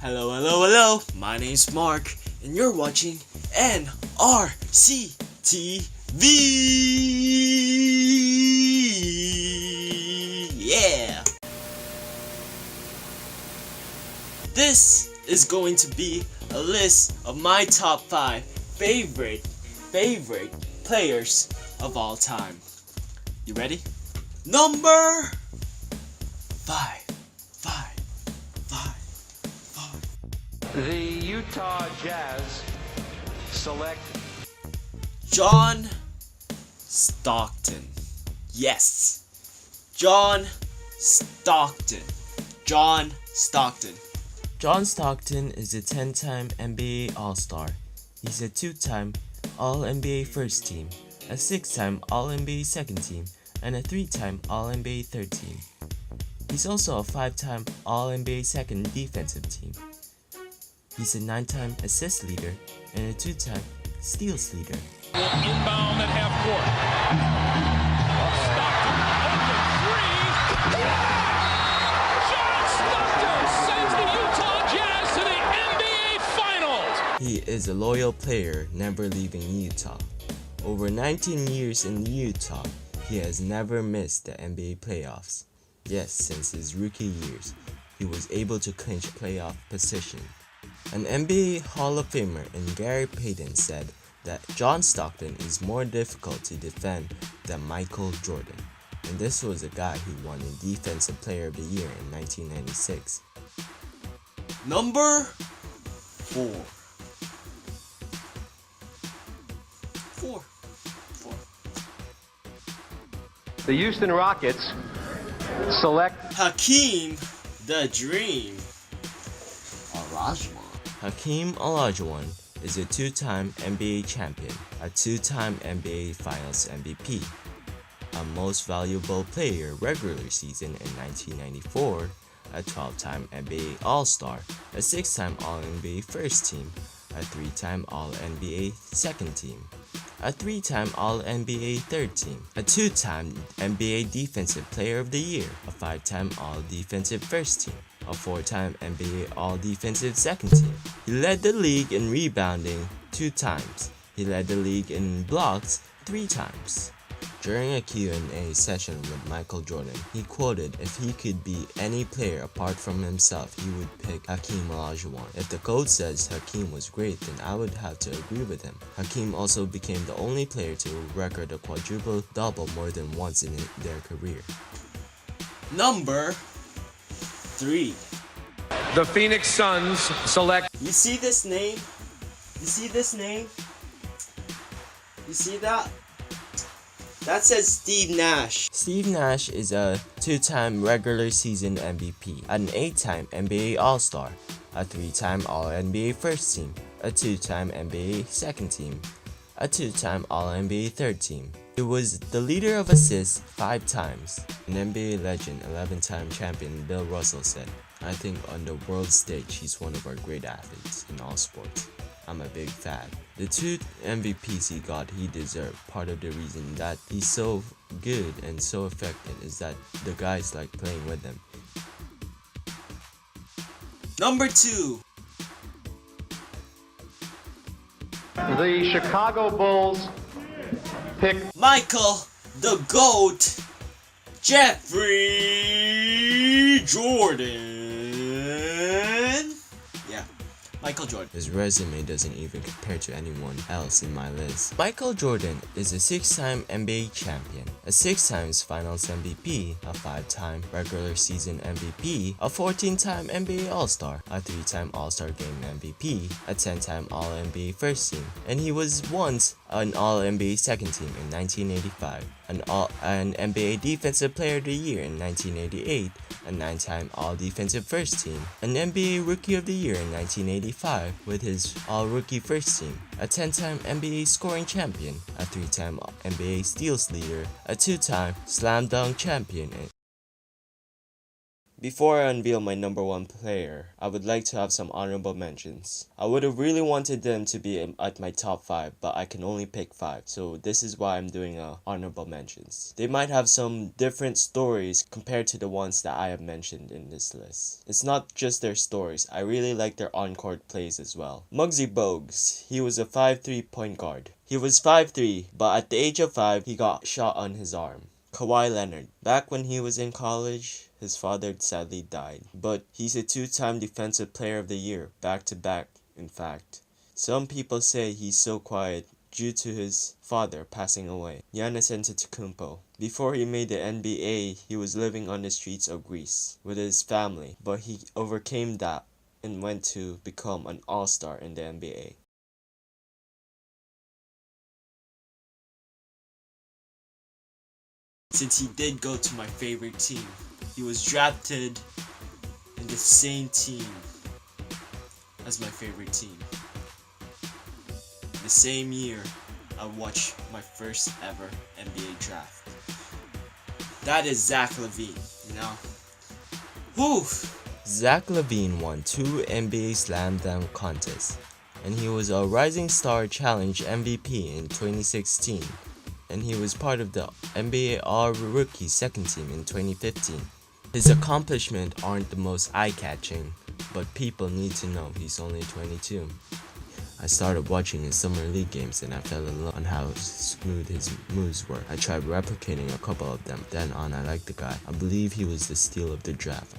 Hello, hello, hello. My name's Mark, and you're watching NRCTV. Yeah. This is going to be a list of my top 5 favorite players of all time. You ready? Number 5. The Utah Jazz select John Stockton. Yes. John Stockton. John Stockton. John Stockton is a 10-time NBA All-Star. He's a 2-time All-NBA First Team, a 6-time All-NBA Second Team, and a 3-time All-NBA Third Team. He's also a 5-time All-NBA Second Defensive Team. He's a 9-time assist leader and a 2-time steals leader. Inbound at half court. Stockton, open three. John Stockton sends the Utah Jazz to the NBA Finals. He is a loyal player, never leaving Utah. Over 19 years in Utah, he has never missed the NBA playoffs. Yes, since his rookie years, he was able to clinch playoff position. An NBA Hall of Famer and Gary Payton said that John Stockton is more difficult to defend than Michael Jordan, and this was a guy who won a Defensive Player of the Year in 1996. Number 4. the Houston Rockets select Hakeem the Dream Olajuwon. Hakeem Olajuwon is a 2-time NBA champion, a 2-time NBA Finals MVP, a Most Valuable Player regular season in 1994, a 12-time NBA All-Star, a 6-time All-NBA First Team, a 3-time All-NBA Second Team, a 3-time All-NBA Third Team, a 2-time NBA Defensive Player of the Year, a 5-time All-Defensive First Team, a 4-time NBA All-Defensive Second Team. He led the league in rebounding 2 times. He led the league in blocks 3 times. During a Q&A session with Michael Jordan, he quoted if he could be any player apart from himself, he would pick Hakeem Olajuwon. If the coach says Hakeem was great, then I would have to agree with him. Hakeem also became the only player to record a quadruple double more than once in their career. Number 3. the Phoenix Suns select You see this name? You see this name? You see that? That says Steve Nash. Steve Nash is a 2-time regular season MVP, an 8-time NBA All-Star, a 3-time All-NBA First Team, a 2-time NBA Second Team, a 2-time All-NBA Third Team. He was the leader of assists 5 times. An NBA legend, 11-time champion Bill Russell said, "I think on the world stage he's one of our great athletes in all sports. I'm a big fan." The 2 MVPs he got, he deserved. Part of the reason that he's so good and so effective is that the guys like playing with him. Number 2. the Chicago Bulls pick Michael the GOAT Jeffrey Jordan. Yeah, Michael Jordan. His resume doesn't even compare to anyone else in my list. Michael Jordan is a 6-time NBA champion, a 6 times Finals MVP, a 5-time regular season MVP, a 14-time NBA All-Star, a 3-time All-Star Game MVP, a 10-time All-NBA First Team, and he was once an All-NBA Second Team in 1985, an NBA Defensive Player of the Year in 1988, a 9-time All-Defensive First Team, an NBA Rookie of the Year in 1985 with his All-Rookie First Team, a 10-time NBA Scoring Champion, a 3-time NBA Steals Leader, a 2-time Slam Dunk Champion. Before I unveil my number 1 player, I would like to have some honorable mentions. I would have really wanted them to be at my top 5, but I can only pick 5, so this is why I'm doing honorable mentions. They might have some different stories compared to the ones that I have mentioned in this list. It's not just their stories, I really like their on-court plays as well. Muggsy Bogues, he was a 5'3" point guard. He was 5'3", but at the age of 5, he got shot on his arm. Kawhi Leonard. Back when he was in college, his father sadly died, but he's a 2-time Defensive Player of the Year, back-to-back, in fact. Some people say he's so quiet due to his father passing away. Giannis Antetokounmpo. Before he made the NBA, he was living on the streets of Greece with his family, but he overcame that and went to become an all-star in the NBA. Since he did go to my favorite team, he was drafted in the same team as my favorite team. The same year, I watched my first ever NBA draft. That is Zach LaVine, you know? Whew! Zach LaVine won 2 NBA Slam Dunk contests, and he was a Rising Star Challenge MVP in 2016. And he was part of the NBA All-Rookie second team in 2015. His accomplishments aren't the most eye-catching, but people need to know he's only 22. I started watching his summer league games and I fell in love on how smooth his moves were. I tried replicating a couple of them, then on I liked the guy. I believe he was the steal of the draft.